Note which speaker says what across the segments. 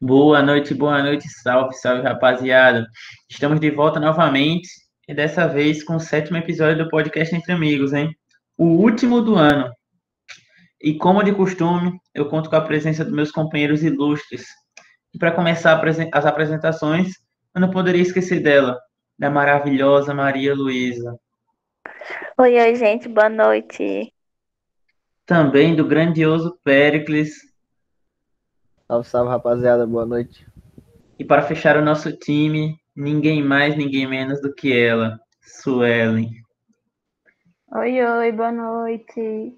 Speaker 1: Boa noite, salve, salve, rapaziada. Estamos de volta novamente e dessa vez com o sétimo episódio do podcast Entre Amigos, hein? O último do ano. E como de costume, eu conto com a presença dos meus companheiros ilustres. E para começar as apresentações, eu não poderia esquecer dela, da maravilhosa Maria Luísa.
Speaker 2: Oi, oi, gente, boa noite.
Speaker 1: Também do grandioso Péricles.
Speaker 3: Salve, salve, rapaziada. Boa noite.
Speaker 1: E para fechar o nosso time, ninguém mais, ninguém menos do que ela, Suelen.
Speaker 4: Oi, oi, boa noite.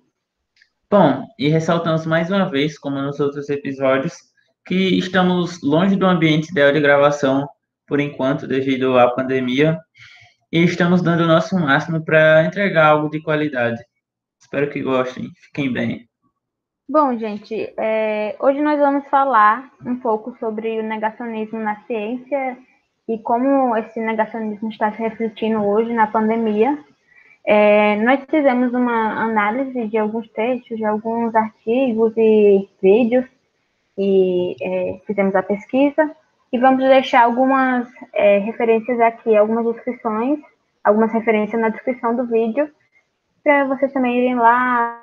Speaker 1: Bom, e ressaltamos mais uma vez, como nos outros episódios, que estamos longe do ambiente ideal de gravação por enquanto, devido à pandemia, e estamos dando o nosso máximo para entregar algo de qualidade. Espero que gostem, fiquem bem.
Speaker 4: Bom, gente, hoje nós vamos falar um pouco sobre o negacionismo na ciência e como esse negacionismo está se refletindo hoje na pandemia. Nós fizemos uma análise de alguns textos, de alguns artigos e vídeos e fizemos a pesquisa e vamos deixar algumas referências aqui, algumas descrições, algumas referências na descrição do vídeo para vocês também irem lá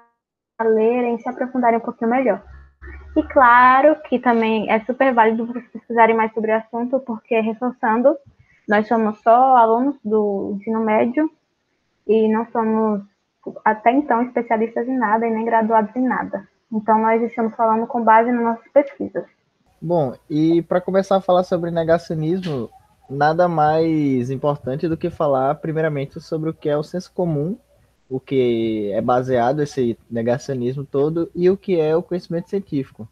Speaker 4: lerem, se aprofundarem um pouquinho melhor. E claro que também é super válido vocês pesquisarem mais sobre o assunto, porque, reforçando, nós somos só alunos do ensino médio e não somos, até então, especialistas em nada e nem graduados em nada. Então, nós estamos falando com base nas nossas pesquisas.
Speaker 3: Bom, e para começar a falar sobre negacionismo, nada mais importante do que falar, primeiramente, sobre o que é o senso comum, o que é baseado esse negacionismo todo e o que é o conhecimento científico.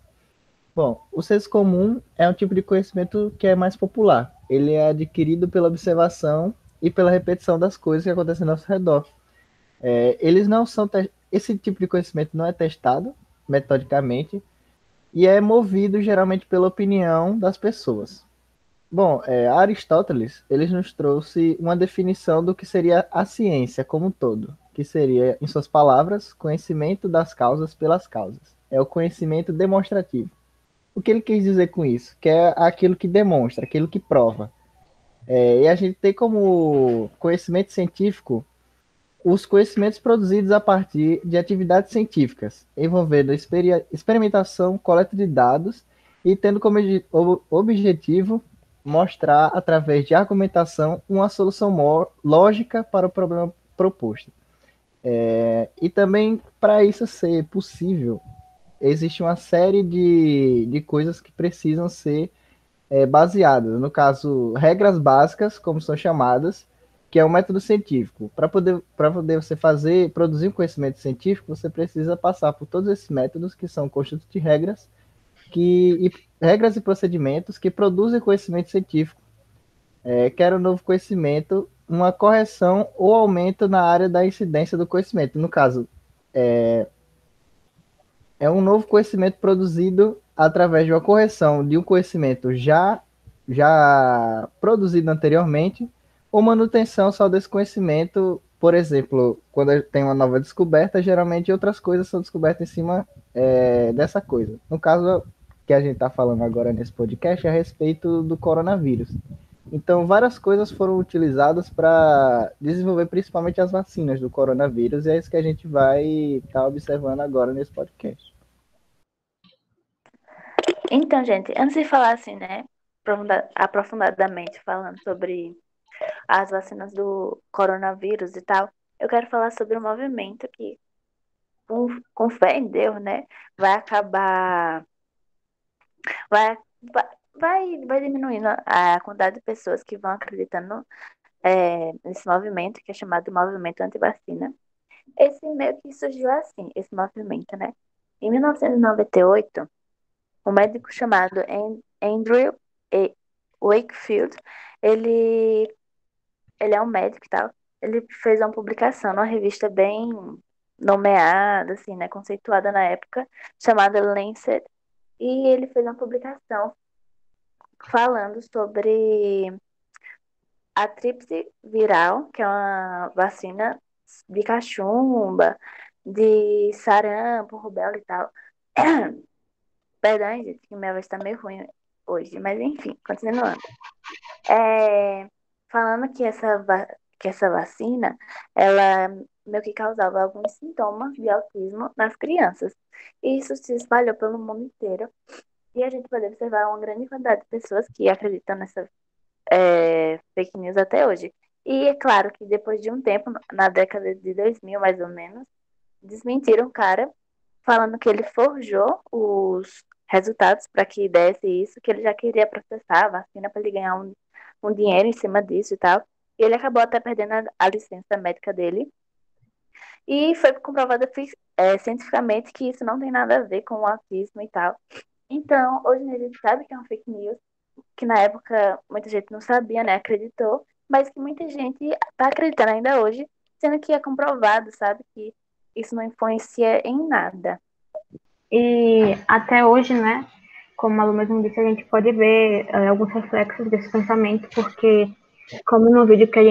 Speaker 3: Bom, o senso comum é um tipo de conhecimento que é mais popular. Ele é adquirido pela observação e pela repetição das coisas que acontecem ao nosso redor. Eles não são esse tipo de conhecimento não é testado metodicamente e é movido geralmente pela opinião das pessoas. Bom, Aristóteles ele nos trouxe uma definição do que seria a ciência como um todo, que seria, em suas palavras, conhecimento das causas pelas causas. É o conhecimento demonstrativo. O que ele quis dizer com isso? Que é aquilo que demonstra, aquilo que prova. E a gente tem como conhecimento científico os conhecimentos produzidos a partir de atividades científicas, envolvendo experimentação, coleta de dados e tendo como objetivo mostrar, através de argumentação, uma solução lógica para o problema proposto. E também, para isso ser possível, existe uma série de coisas que precisam ser baseadas. No caso, regras básicas, como são chamadas, que é um método científico. Para poder você produzir um conhecimento científico, você precisa passar por todos esses métodos, que são conjuntos de regras, regras e procedimentos que produzem conhecimento científico. Quer um novo conhecimento, uma correção ou aumento na área da incidência do conhecimento. No caso, é um novo conhecimento produzido através de uma correção de um conhecimento já produzido anteriormente, ou manutenção só desse conhecimento. Por exemplo, quando tem uma nova descoberta, geralmente outras coisas são descobertas em cima dessa coisa. No caso que a gente está falando agora nesse podcast é a respeito do coronavírus. Então, várias coisas foram utilizadas para desenvolver principalmente as vacinas do coronavírus, e é isso que a gente vai estar observando agora nesse podcast.
Speaker 2: Então, gente, antes de falar assim, né, aprofundadamente falando sobre as vacinas do coronavírus e tal, eu quero falar sobre um movimento que, com fé em Deus, né, vai acabar, vai, vai diminuindo a quantidade de pessoas que vão acreditando nesse movimento, que é chamado Movimento Antivacina. Esse meio que surgiu assim, esse movimento, né? Em 1998, um médico chamado Andrew Wakefield, ele, ele é um médico e tal, ele fez uma publicação numa revista bem nomeada, assim, né, conceituada na época, chamada Lancet, e ele fez uma publicação falando sobre a tríplice viral, que é uma vacina de cachumba, de sarampo, rubéola e tal. Perdão, gente, que minha voz tá meio ruim. hoje. Mas enfim, continuando. Falando que essa vacina, ela meio que causava alguns sintomas de autismo nas crianças. E isso se espalhou pelo mundo inteiro. E a gente pode observar uma grande quantidade de pessoas que acreditam nessa fake news até hoje. E é claro que depois de um tempo, na década de 2000 mais ou menos, desmentiram o cara, falando que ele forjou os resultados para que desse isso, que ele já queria processar a vacina para ele ganhar um dinheiro em cima disso e tal. E ele acabou até perdendo a licença médica dele. E foi comprovado cientificamente que isso não tem nada a ver com o autismo e tal. Então, hoje a gente sabe que é uma fake news, que na época muita gente não sabia, né? Acreditou, mas que muita gente está acreditando ainda hoje, sendo que é comprovado, sabe? Que isso não influencia em nada.
Speaker 4: E até hoje, né? Como a Lu mesmo disse, a gente pode ver alguns reflexos desse pensamento, porque, como no vídeo que a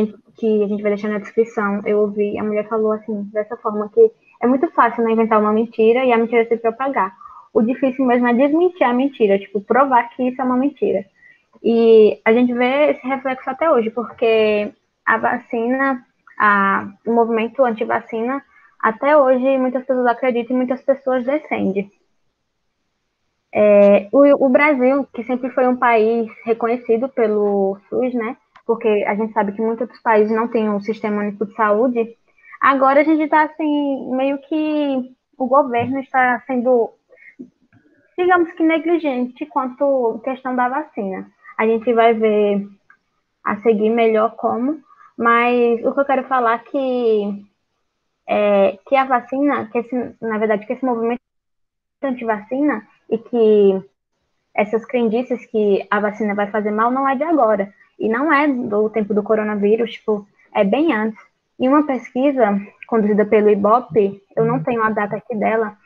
Speaker 4: gente vai deixar na descrição, eu ouvi, a mulher falou assim, dessa forma, que é muito fácil, né, inventar uma mentira e a mentira se propagar. O difícil mesmo é desmentir a mentira, tipo, provar que isso é uma mentira. E a gente vê esse reflexo até hoje, porque a vacina, o movimento anti-vacina, até hoje muitas pessoas acreditam e muitas pessoas defendem. O Brasil, que sempre foi um país reconhecido pelo SUS, né? Porque a gente sabe que muitos outros países não têm um sistema único de saúde. Agora a gente está assim, meio que o governo está sendo, digamos que, negligente quanto à questão da vacina. A gente vai ver a seguir melhor como, mas o que eu quero falar que a vacina, na verdade, que esse movimento anti-vacina e que essas crendices que a vacina vai fazer mal não é de agora. E não é do tempo do coronavírus, tipo, é bem antes. Em uma pesquisa conduzida pelo Ibope, eu não tenho a data aqui dela.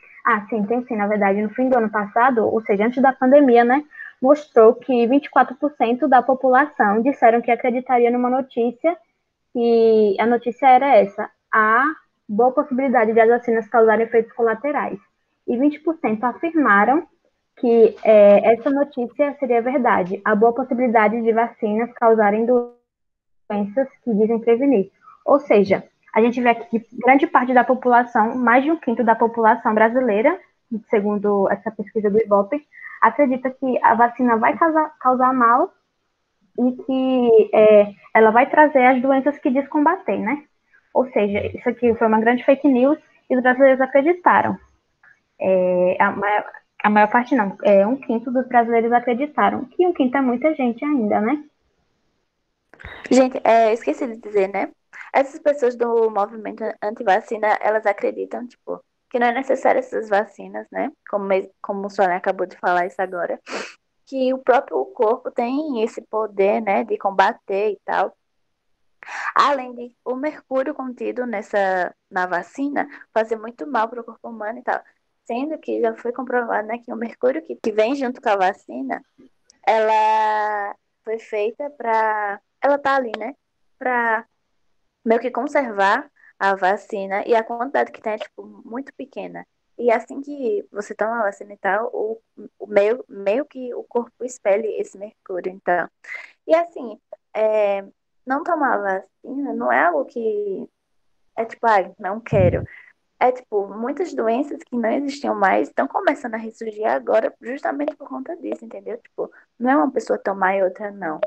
Speaker 4: Sim, tem sim, na verdade, no fim do ano passado, ou seja, antes da pandemia, né, mostrou que 24% da população disseram que acreditaria numa notícia, e a notícia era essa: há boa possibilidade de as vacinas causarem efeitos colaterais. E 20% afirmaram que essa notícia seria verdade, a boa possibilidade de vacinas causarem doenças que dizem prevenir. Ou seja, a gente vê aqui que grande parte da população, mais de um quinto da população brasileira, segundo essa pesquisa do Ibope, acredita que a vacina vai causar mal e que ela vai trazer as doenças que diz combater, né? Ou seja, isso aqui foi uma grande fake news e os brasileiros acreditaram. A maior parte não, um quinto dos brasileiros acreditaram, que um quinto é muita gente ainda, né?
Speaker 2: Gente, esqueci de dizer, né? Essas pessoas do movimento anti-vacina, elas acreditam, tipo, que não é necessário essas vacinas, né? Como o Sônia acabou de falar isso agora. Que o próprio corpo tem esse poder, né, de combater e tal. Além de o mercúrio contido na vacina fazer muito mal para o corpo humano e tal. Sendo que já foi comprovado, né, que o mercúrio que vem junto com a vacina, ela foi feita para... Ela tá ali, né, para meio que conservar a vacina, e a quantidade que tem é, tipo, muito pequena. E assim que você toma a vacina e tal, meio que o corpo expele esse mercúrio, então. E assim, não tomar vacina não é algo que é tipo, não quero. É tipo, muitas doenças que não existiam mais estão começando a ressurgir agora justamente por conta disso, entendeu? Tipo, não é uma pessoa tomar e outra não.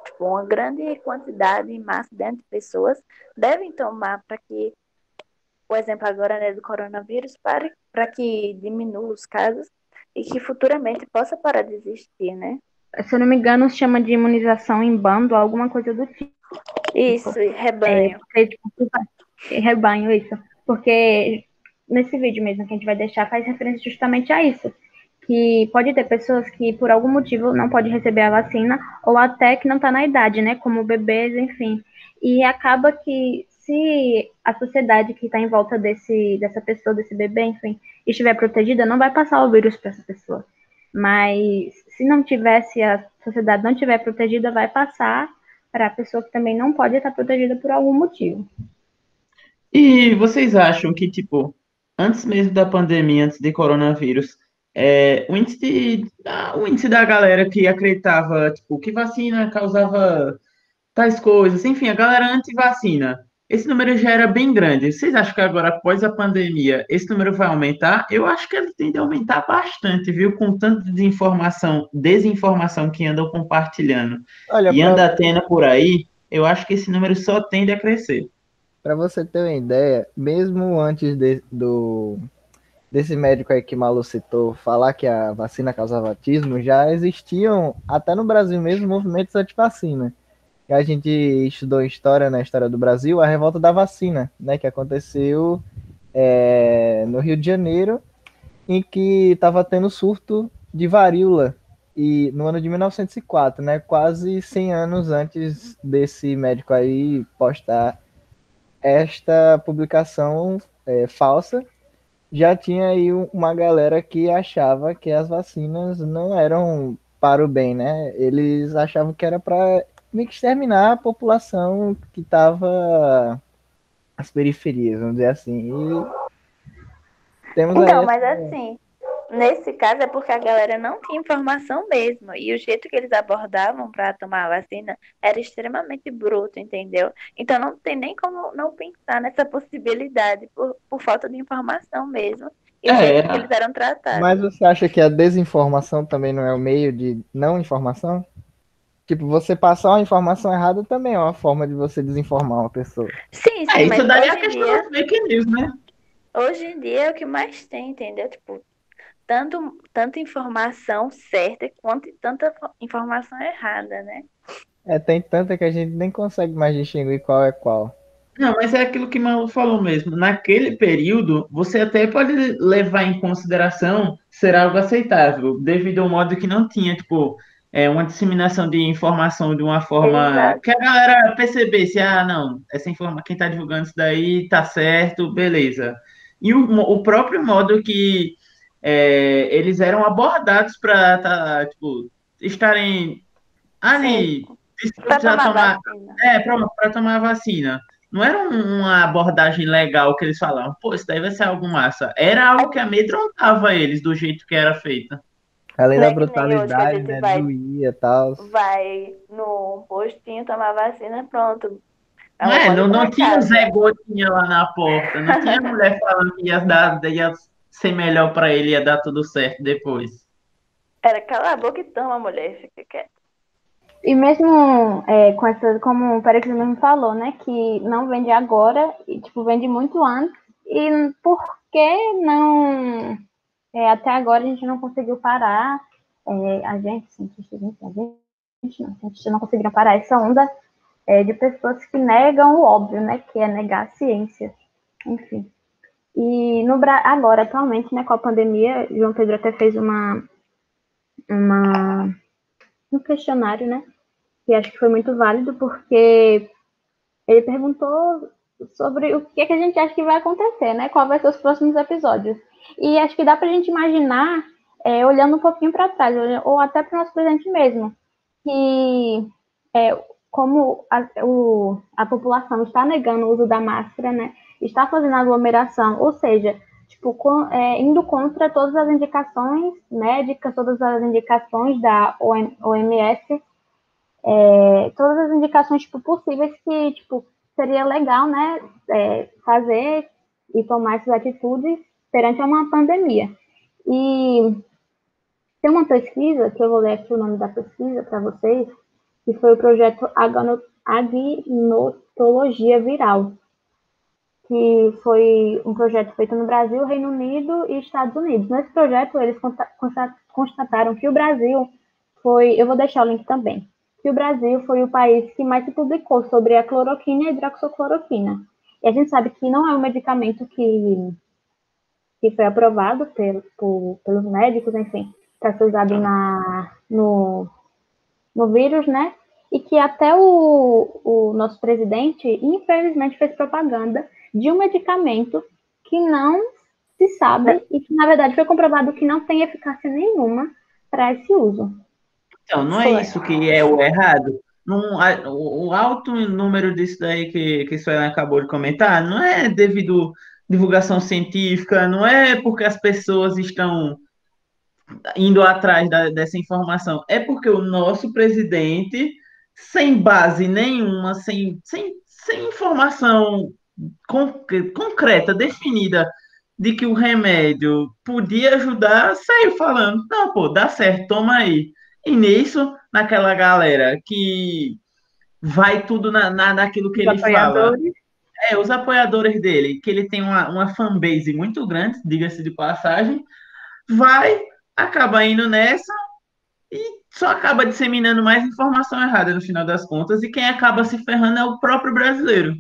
Speaker 2: Tipo, uma grande quantidade e massa de pessoas devem tomar para que, por exemplo, agora, né, do coronavírus, para que diminua os casos e que futuramente possa parar de existir, né?
Speaker 4: Se eu não me engano, se chama de imunização em bando, alguma coisa do tipo.
Speaker 2: Isso, rebanho.
Speaker 4: Rebanho, isso. Porque nesse vídeo mesmo que a gente vai deixar faz referência justamente a isso. Que pode ter pessoas que por algum motivo não podem receber a vacina, ou até que não está na idade, né? Como bebês, enfim. E acaba que se a sociedade que está em volta dessa pessoa, desse bebê, enfim, estiver protegida, não vai passar o vírus para essa pessoa. Mas se não tivesse, a sociedade não estiver protegida, vai passar para a pessoa que também não pode estar protegida por algum motivo.
Speaker 1: E vocês acham que, tipo, antes mesmo da pandemia, antes de coronavírus, o índice da galera que acreditava, tipo, que vacina causava tais coisas, enfim, a galera anti-vacina. Esse número já era bem grande. Vocês acham que agora, após a pandemia, esse número vai aumentar? Eu acho que ele tende a aumentar bastante, viu? Com tanto de desinformação que andam compartilhando
Speaker 3: Olha,
Speaker 1: e anda tendo por aí, eu acho que esse número só tende a crescer.
Speaker 3: para você ter uma ideia, mesmo antes desse médico aí que Malu citou falar que a vacina causava autismo, já existiam, até no Brasil mesmo, movimentos anti-vacina. E a gente estudou história na história do Brasil, a revolta da vacina, né, que aconteceu no Rio de Janeiro, em que estava tendo surto de varíola, e no ano de 1904, né, quase 100 anos antes desse médico aí postar esta publicação falsa, já tinha aí uma galera que achava que as vacinas não eram para o bem, né? Eles achavam que era para meio que exterminar a população que estava nas periferias, vamos dizer assim. E temos
Speaker 2: Então,
Speaker 3: aí
Speaker 2: mas assim, nesse caso é porque a galera não tinha informação mesmo. E o jeito que eles abordavam para tomar a vacina era extremamente bruto, entendeu? Então não tem nem como não pensar nessa possibilidade por falta de informação mesmo. E o jeito que eles eram
Speaker 3: Mas
Speaker 2: tratados.
Speaker 3: você acha que a desinformação também não é o meio de não informação? Tipo, você passar uma informação errada também é uma forma de você desinformar uma pessoa.
Speaker 2: Sim, sim, mas
Speaker 1: Isso daí é a
Speaker 2: hoje em
Speaker 1: questão
Speaker 2: dia,
Speaker 1: das fake news, né?
Speaker 2: hoje em dia é o que mais tem, entendeu? Tipo, tanta informação certa quanto tanta informação errada, né?
Speaker 3: Tem tanta que a gente nem consegue mais distinguir qual é qual.
Speaker 1: Não, mas é aquilo que Malu falou mesmo. Naquele período, você até pode levar em consideração ser algo aceitável, devido ao modo que não tinha, tipo, uma disseminação de informação de uma forma
Speaker 2: Exato.
Speaker 1: que a galera percebesse, não, essa informação, quem está divulgando isso daí tá certo, beleza. E o próprio modo que eles eram abordados para, tipo, estarem
Speaker 2: Sim,
Speaker 1: ali
Speaker 2: para
Speaker 1: dispostos a
Speaker 2: tomar
Speaker 1: tomar,
Speaker 2: vacina.
Speaker 1: para tomar a vacina. Não era uma abordagem legal que eles falavam, pô, isso daí vai ser algo massa. Era algo que amedrontava eles do jeito que era feito.
Speaker 3: Além
Speaker 2: Não
Speaker 3: da
Speaker 2: é que nem hoje que a
Speaker 3: brutalidade,
Speaker 2: gente
Speaker 3: né? Doía e tal.
Speaker 2: vai no postinho tomar vacina, pronto.
Speaker 1: Não
Speaker 2: Ela
Speaker 1: é?
Speaker 2: pode ir
Speaker 1: Não
Speaker 2: para
Speaker 1: tinha o Zé
Speaker 2: casa.
Speaker 1: Gotinha lá na porta, não tinha mulher falando que ia ser melhor para ele, ia dar tudo certo depois.
Speaker 2: Era cala a boca e toma, mulher, fica quieta.
Speaker 4: E mesmo com essa, como o Pericles mesmo falou, né, que não vende agora, e tipo, vende muito antes, e por que não, até agora a gente não conseguiu parar, a gente, cientistas, cientistas não conseguiram parar essa onda de pessoas que negam o óbvio, né, que é negar a ciência, enfim. E agora, atualmente, né, com a pandemia, João Pedro até fez um questionário, né, que acho que foi muito válido, porque ele perguntou sobre o que, é que a gente acha que vai acontecer, né? Qual vai ser os próximos episódios. E acho que dá para a gente imaginar, olhando um pouquinho para trás, ou até para o nosso presente mesmo, que como a população está negando o uso da máscara, né? Está fazendo aglomeração, ou seja, tipo, indo contra todas as indicações médicas, todas as indicações da OMS, todas as indicações tipo, possíveis que tipo, seria legal, né, fazer e tomar essas atitudes perante uma pandemia. E tem uma pesquisa, que eu vou ler aqui o nome da pesquisa para vocês, que foi o projeto Agnotologia Viral, que foi um projeto feito no Brasil, Reino Unido e Estados Unidos. Nesse projeto, eles constataram que o Brasil foi, eu vou deixar o link também, que o Brasil foi o país que mais se publicou sobre a cloroquina e a hidroxicloroquina. E a gente sabe que não é um medicamento que foi aprovado pelos médicos, enfim, para ser usado no vírus, né? E que até o nosso presidente, infelizmente, fez propaganda de um medicamento que não se sabe e que, na verdade, foi comprovado que não tem eficácia nenhuma para esse uso.
Speaker 1: Então, não é isso que é o errado. O alto número disso daí que a Suelen acabou de comentar não é devido à divulgação científica, não é porque as pessoas estão indo atrás dessa informação? É porque o nosso presidente, sem base nenhuma, sem informação concreta, definida, de que o remédio podia ajudar, saiu falando, não, pô, dá certo, toma aí. E nisso, naquela galera que vai tudo naquilo que
Speaker 4: Os
Speaker 1: ele fala.
Speaker 4: apoiadores.
Speaker 1: Os apoiadores dele, que ele tem uma fanbase muito grande, diga-se de passagem, vai, acaba indo nessa e só acaba disseminando mais informação errada no final das contas, e quem acaba se ferrando é o próprio brasileiro.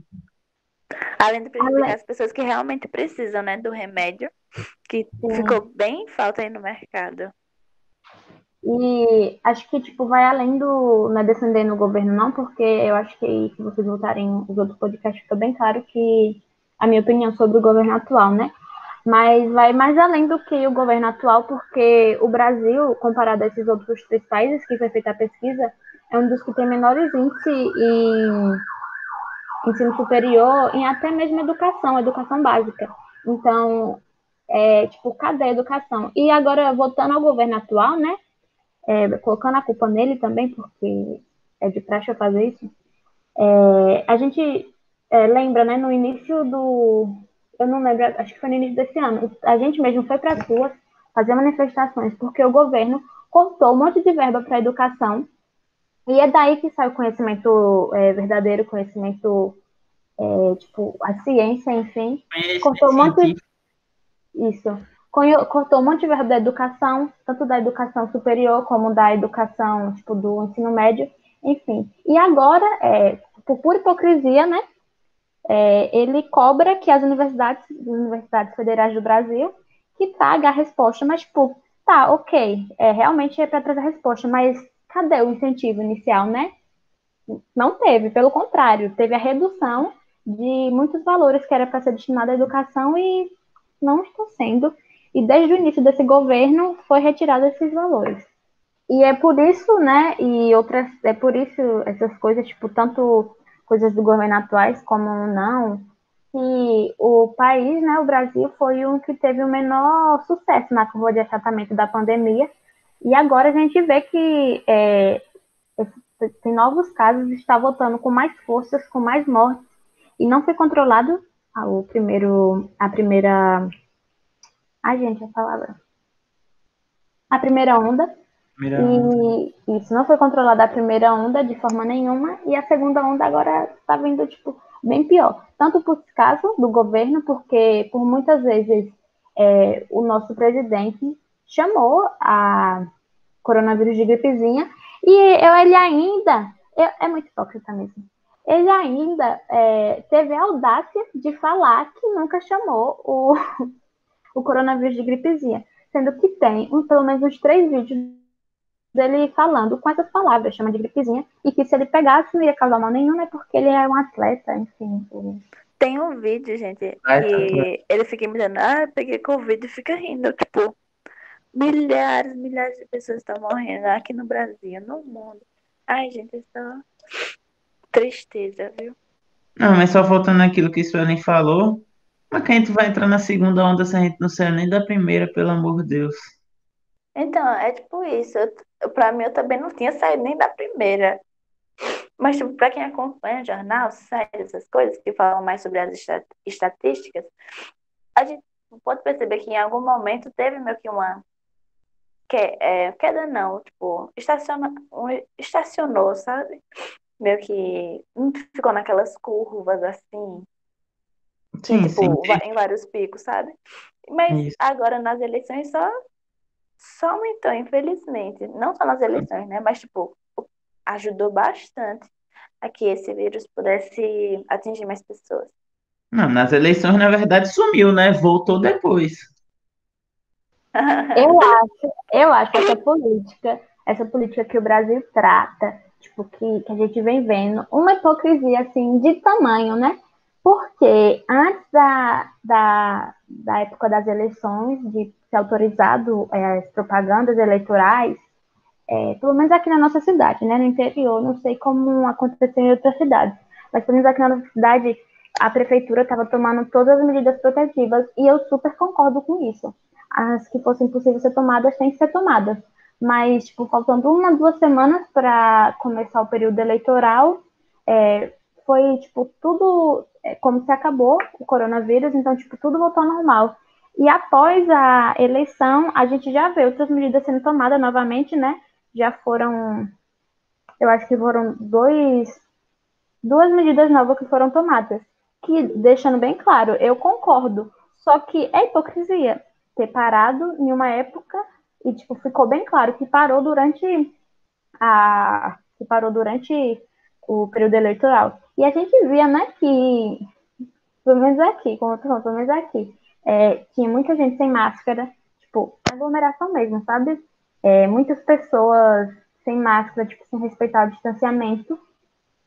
Speaker 2: Além de prejudicar as pessoas que realmente precisam, né, do remédio, que ficou bem em falta aí no mercado.
Speaker 4: E acho que, tipo, vai além do... Não é defendendo o governo, não, porque eu acho que se vocês voltarem os outros podcasts, fica bem claro que a minha opinião sobre o governo atual, né? Mas vai mais além do que o governo atual, porque o Brasil, comparado a esses outros 3 países que foi feita a pesquisa, é um dos que tem menores índices em ensino superior, em até mesmo educação básica. Então, tipo, cadê a educação? E agora, voltando ao governo atual, né? Colocando a culpa nele também, porque é de praxe eu fazer isso. A gente lembra, né, no início do... Eu não lembro, acho que foi no início desse ano. A gente mesmo foi para as ruas fazer manifestações, porque o governo cortou um monte de verba para a educação, e é daí que sai o conhecimento verdadeiro, conhecimento, tipo, a ciência, enfim. Cortou um monte... Isso. Cortou um monte de verba da educação, tanto da educação superior como da educação, tipo, do ensino médio, enfim. E agora, por pura hipocrisia, né, ele cobra que as universidades federais do Brasil que traga a resposta, mas, tipo, tá, ok, realmente é para trazer a resposta, mas cadê o incentivo inicial, né? Não teve, pelo contrário, teve a redução de muitos valores que era para ser destinado à educação e não está sendo. E desde o início desse governo foi retirado esses valores. E é por isso, né, é por isso essas coisas, tipo, tanto coisas do governo atuais como não, que o país, né, o Brasil, foi um que teve o menor sucesso na curva de achatamento da pandemia. E agora a gente vê que tem novos casos, está voltando com mais forças, com mais mortes, e não foi controlado a primeira... Ai, gente, a palavra. A primeira onda. E isso não foi controlado a primeira onda de forma nenhuma, e a segunda onda agora está vindo, tipo, bem pior. Tanto por caso do governo, porque por muitas vezes o nosso presidente chamou a coronavírus de gripezinha, e ele ainda, é muito hipócrita mesmo, ele ainda teve a audácia de falar que nunca chamou o coronavírus de gripezinha, sendo que tem pelo menos uns 3 vídeos dele falando com essas palavras, chama de gripezinha, e que se ele pegasse não ia causar mal nenhum, né, porque ele é um atleta, enfim.
Speaker 2: Tem um vídeo, gente, que ele fica me dando, peguei Covid e fica rindo, tipo, milhares de pessoas estão morrendo aqui no Brasil, no mundo. Ai, gente, isso é tristeza, viu?
Speaker 1: Não, mas só voltando naquilo que a Suelen falou, mas que a gente vai entrar na segunda onda se a gente não saiu nem da primeira, pelo amor de Deus.
Speaker 2: Então, é tipo isso. Pra mim, eu também não tinha saído nem da primeira. Mas, tipo, pra quem acompanha jornal, séries, essas coisas, que falam mais sobre as estatísticas, a gente pode perceber que em algum momento teve meio que uma queda não, tipo, estacionou, sabe? Meio que ficou naquelas curvas assim,
Speaker 1: Sim,
Speaker 2: tipo,
Speaker 1: sim.
Speaker 2: em vários picos, sabe? Mas
Speaker 1: Isso.
Speaker 2: agora nas eleições só aumentou, infelizmente. Não só nas eleições, né? Mas, tipo, ajudou bastante a que esse vírus pudesse atingir mais pessoas.
Speaker 1: Não, nas eleições, na verdade, sumiu, né? Voltou depois.
Speaker 4: Eu acho que essa política que o Brasil trata, tipo, que a gente vem vendo, uma hipocrisia, assim, de tamanho, né? Porque antes da época das eleições, de ser autorizado as propagandas eleitorais, pelo menos aqui na nossa cidade, né? No interior, não sei como aconteceu em outras cidades, mas pelo menos aqui na nossa cidade, a prefeitura estava tomando todas as medidas protetivas, e eu super concordo com isso. as que fossem possíveis ser tomadas têm que ser tomadas. Mas, tipo, faltando 1, 2 semanas para começar o período eleitoral, foi, tipo, tudo como se acabou o coronavírus, então, tipo, tudo voltou ao normal. E após a eleição, a gente já vê outras medidas sendo tomadas novamente, né? Já foram, eu acho que foram duas medidas novas que foram tomadas, que, deixando bem claro, eu concordo, só que é hipocrisia ter parado em uma época e, tipo, ficou bem claro que parou durante o período eleitoral. E a gente via, né, que, pelo menos aqui, como eu tô falando, pelo menos aqui, tinha muita gente sem máscara, tipo, aglomeração mesmo, sabe? Muitas pessoas sem máscara, tipo, sem respeitar o distanciamento.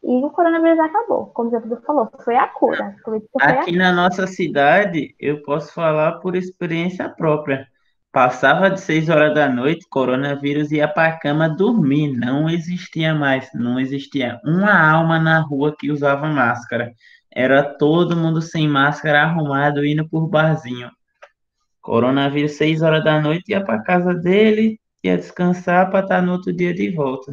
Speaker 4: E o coronavírus acabou, como o Pedro falou, foi a cura.
Speaker 1: Aqui na nossa cidade, eu posso falar por experiência própria. Passava de 6 horas da noite, coronavírus ia para a cama dormir. Não existia mais, não existia uma alma na rua que usava máscara. Era todo mundo sem máscara, arrumado, indo por barzinho. Coronavírus, 6 horas da noite, ia para casa dele, ia descansar para estar no outro dia de volta.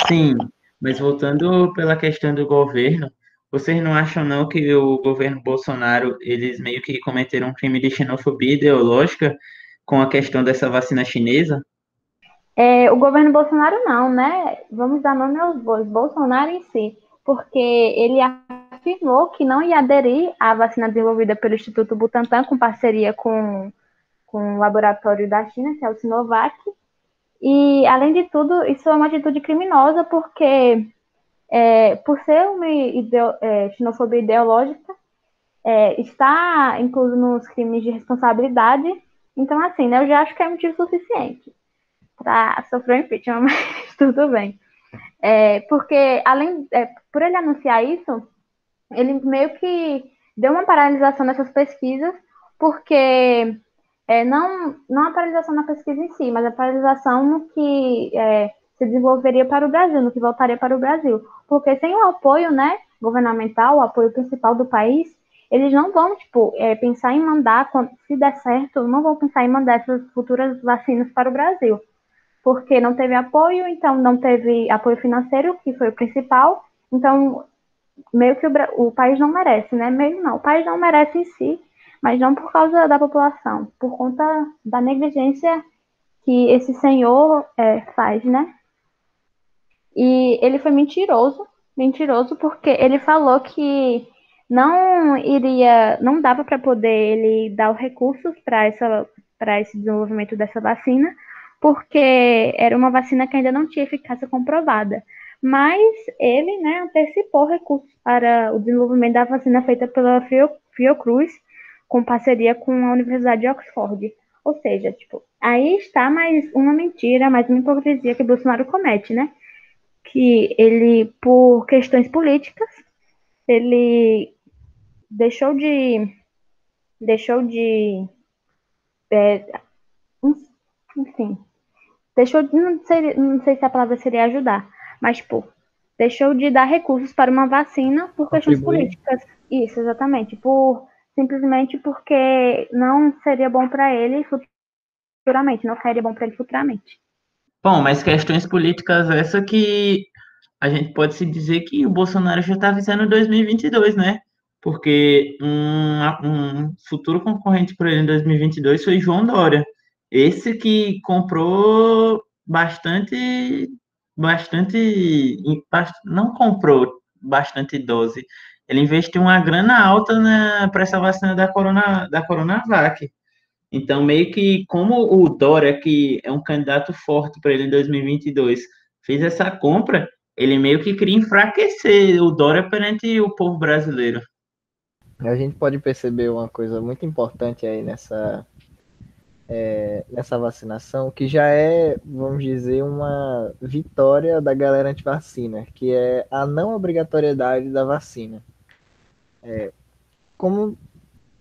Speaker 1: Sim, mas voltando pela questão do governo, vocês não acham não que o governo Bolsonaro, eles meio que cometeram um crime de xenofobia ideológica com a questão dessa vacina chinesa?
Speaker 4: O governo Bolsonaro não, né? Vamos dar nome aos bois, Bolsonaro em si, porque ele afirmou que não ia aderir à vacina desenvolvida pelo Instituto Butantan com parceria com o laboratório da China, que é o Sinovac. E, além de tudo, isso é uma atitude criminosa, porque, por ser uma xenofobia ideológica, está incluso nos crimes de responsabilidade. Então, assim, né, eu já acho que é motivo suficiente para sofrer um impeachment, mas tudo bem. Porque, por ele anunciar isso, ele meio que deu uma paralisação nessas pesquisas, porque não a paralisação na pesquisa em si, mas a paralisação no que se desenvolveria para o Brasil, no que voltaria para o Brasil. Porque sem o apoio, né, governamental, o apoio principal do país, eles não vão, tipo, pensar em mandar, se der certo, não vão pensar em mandar essas futuras vacinas para o Brasil. Porque não teve apoio, então não teve apoio financeiro, que foi o principal. Então, meio que o país não merece, né? Meio não, o país não merece em si, mas não por causa da população, por conta da negligência que esse senhor faz, né? E ele foi mentiroso porque ele falou que não dava para poder ele dar os recursos para esse desenvolvimento dessa vacina, porque era uma vacina que ainda não tinha eficácia comprovada. Mas ele, né, antecipou recursos para o desenvolvimento da vacina feita pela Fiocruz, com parceria com a Universidade de Oxford. Ou seja, tipo, aí está mais uma mentira, mais uma hipocrisia que o Bolsonaro comete, né? Que ele, por questões políticas, ele deixou de enfim, não sei se a palavra seria ajudar, mas, tipo, deixou de dar recursos para uma vacina por questões políticas. Isso, exatamente. Simplesmente porque não seria bom para ele futuramente, não seria bom para ele futuramente.
Speaker 1: Bom, mas questões políticas essa que a gente pode se dizer que o Bolsonaro já está visando 2022, né? Porque um futuro concorrente para ele em 2022 foi João Dória. Esse que comprou não comprou bastante dose. Ele investiu uma grana alta para essa vacina da Coronavac. Então, meio que como o Dória, que é um candidato forte para ele em 2022, fez essa compra, ele meio que queria enfraquecer o Dória perante o povo brasileiro.
Speaker 3: A gente pode perceber uma coisa muito importante aí nessa vacinação, que já é, vamos dizer, uma vitória da galera antivacina, que é a não obrigatoriedade da vacina. Como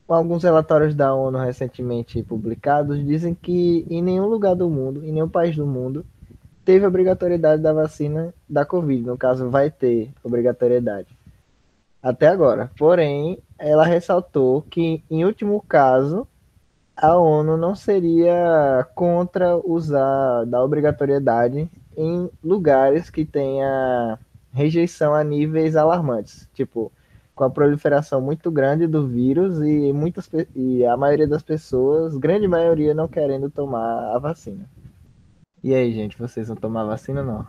Speaker 3: alguns relatórios da ONU recentemente publicados dizem que em nenhum lugar do mundo, em nenhum país do mundo, teve obrigatoriedade da vacina da Covid. No caso, vai ter obrigatoriedade. Até agora. Porém, ela ressaltou que, em último caso, a ONU não seria contra usar da obrigatoriedade em lugares que tenha rejeição a níveis alarmantes, tipo, com a proliferação muito grande do vírus e a maioria das pessoas, grande maioria, não querendo tomar a vacina. E aí, gente, vocês vão tomar vacina ou não?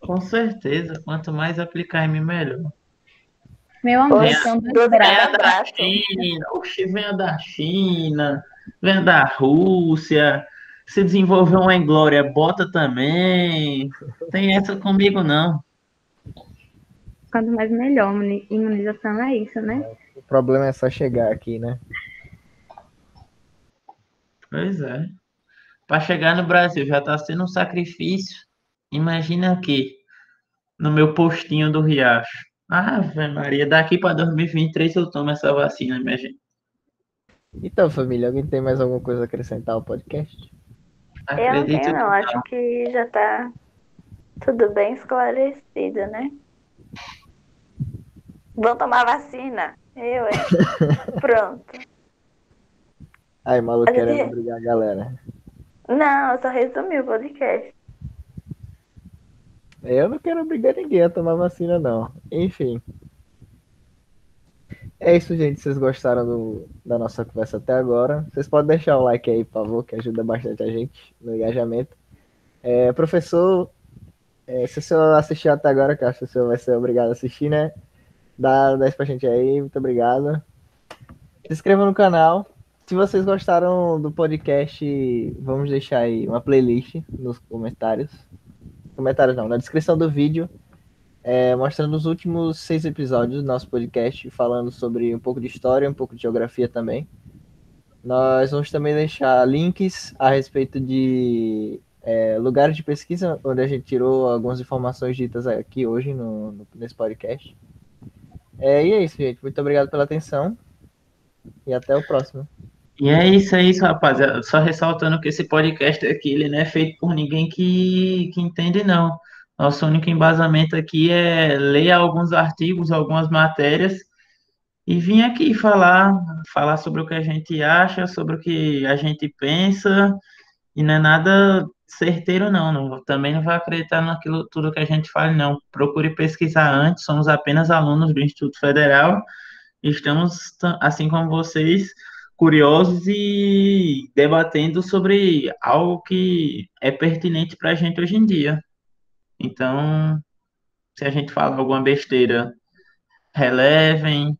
Speaker 1: Com certeza, quanto mais aplicar em mim, melhor.
Speaker 4: Meu amor,
Speaker 1: Venha,
Speaker 4: são dois
Speaker 2: do
Speaker 4: braços.
Speaker 1: venha da
Speaker 2: braço.
Speaker 1: China, oxe, venha da China, venha da Rússia. Se desenvolver uma inglória, bota também. Tem essa comigo, não.
Speaker 4: Quanto mais melhor. Imunização é isso, né?
Speaker 3: O problema é só chegar aqui, né?
Speaker 1: Pois é. Para chegar no Brasil já está sendo um sacrifício. Imagina aqui, no meu postinho do Riacho. Ave Maria, daqui para 2023 eu tomo essa vacina, minha gente.
Speaker 3: Então, família, alguém tem mais alguma coisa a acrescentar ao podcast?
Speaker 2: Eu não
Speaker 1: Acredito
Speaker 2: tenho, não.
Speaker 1: que
Speaker 2: Acho que já tá tudo bem esclarecido, né? Vão tomar vacina. Eu, hein? Pronto.
Speaker 3: Aí, maluco,
Speaker 2: A gente-
Speaker 3: querendo brigar a galera.
Speaker 2: Não, eu só resumi o podcast.
Speaker 3: Eu não quero obrigar ninguém a tomar vacina, não. Enfim. É isso, gente. Vocês gostaram da nossa conversa até agora? Vocês podem deixar o like aí, por favor, que ajuda bastante a gente no engajamento. Professor, se o senhor assistiu até agora, que eu acho que o senhor vai ser obrigado a assistir, né? Dá 10 pra gente aí, muito obrigado. Se inscreva no canal. Se vocês gostaram do podcast, vamos deixar aí uma playlist nos comentários. Comentários não, na descrição do vídeo. Mostrando os últimos 6 episódios do nosso podcast, falando sobre um pouco de história, um pouco de geografia também. Nós vamos também deixar links a respeito de lugares de pesquisa, onde a gente tirou algumas informações ditas aqui hoje nesse podcast. E é isso, gente. Muito obrigado pela atenção e até o próximo.
Speaker 1: E é isso, rapaziada. Só ressaltando que esse podcast aqui, ele não é feito por ninguém que entende, não. Nosso único embasamento aqui é ler alguns artigos, algumas matérias e vir aqui falar sobre o que a gente acha, sobre o que a gente pensa, e não é nada certeiro, não. Também não vai acreditar naquilo tudo que a gente fala, não. Procure pesquisar antes, somos apenas alunos do Instituto Federal, e estamos, assim como vocês, curiosos e debatendo sobre algo que é pertinente para a gente hoje em dia. Então, se a gente fala alguma besteira, relevem.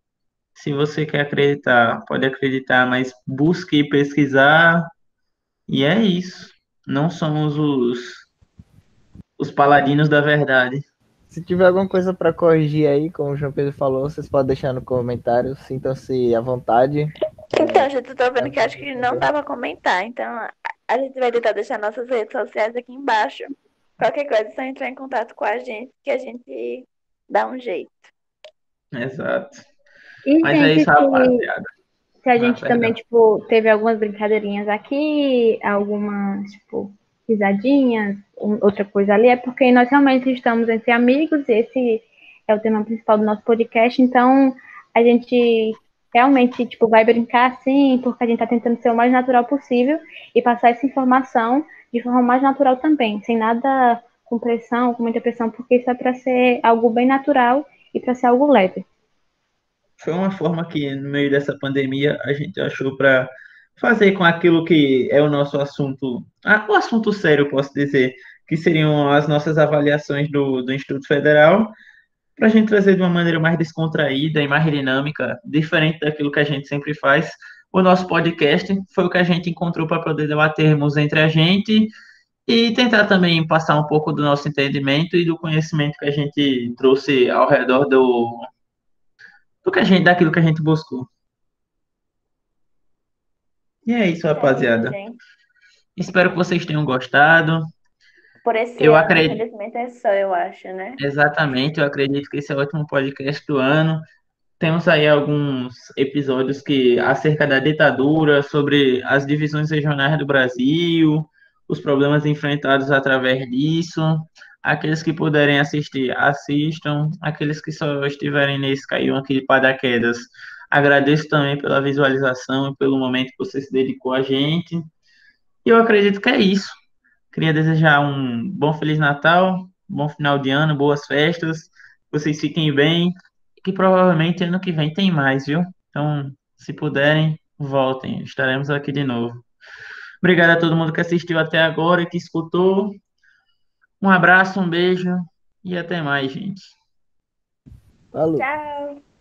Speaker 1: Se você quer acreditar, pode acreditar, mas busque pesquisar. E é isso. Não somos os paladinos da verdade.
Speaker 3: Se tiver alguma coisa para corrigir aí, como o João Pedro falou, vocês podem deixar no comentário. Sintam-se à vontade.
Speaker 2: Então, gente, eu tô vendo que acho que não dá pra comentar. Então, a gente vai tentar deixar nossas redes sociais aqui embaixo. Qualquer coisa é só entrar em contato com a gente, que a gente dá um jeito.
Speaker 1: Exato.
Speaker 4: E,
Speaker 1: Mas é
Speaker 4: gente,
Speaker 1: isso, rapaziada.
Speaker 4: se a gente
Speaker 1: perdão.
Speaker 4: também, tipo, teve algumas brincadeirinhas aqui, algumas, tipo, risadinhas, outra coisa ali, é porque nós realmente estamos entre amigos, esse é o tema principal do nosso podcast, então a gente realmente, tipo, vai brincar assim, porque a gente tá tentando ser o mais natural possível e passar essa informação de forma mais natural também, sem nada com pressão, com muita pressão, porque isso é para ser algo bem natural e para ser algo leve.
Speaker 1: Foi uma forma que, no meio dessa pandemia, a gente achou para fazer com aquilo que é o nosso assunto, o assunto sério, posso dizer, que seriam as nossas avaliações do Instituto Federal, para a gente trazer de uma maneira mais descontraída e mais dinâmica, diferente daquilo que a gente sempre faz. O nosso podcast foi o que a gente encontrou para poder debatermos entre a gente e tentar também passar um pouco do nosso entendimento e do conhecimento que a gente trouxe ao redor daquilo que a gente buscou. E é isso, rapaziada.
Speaker 2: gente.
Speaker 1: Espero que vocês tenham gostado.
Speaker 2: Por esse
Speaker 1: Eu
Speaker 2: ano,
Speaker 1: acredito.
Speaker 2: infelizmente, é só, eu acho, né?
Speaker 1: Exatamente, eu acredito que esse é o último podcast do ano. Temos aí alguns episódios acerca da ditadura, sobre as divisões regionais do Brasil, os problemas enfrentados através disso. Aqueles que puderem assistir, assistam. Aqueles que só estiverem nesse caiu aqui de paraquedas, Agradeço também pela visualização e pelo momento que você se dedicou a gente. E eu acredito que é isso. Queria desejar um bom Feliz Natal, bom final de ano, boas festas. Vocês fiquem bem. Que provavelmente ano que vem tem mais, viu? Então, se puderem, voltem. Estaremos aqui de novo. Obrigado a todo mundo que assistiu até agora e que escutou. Um abraço, um beijo e até mais, gente.
Speaker 3: Falou.
Speaker 2: Tchau.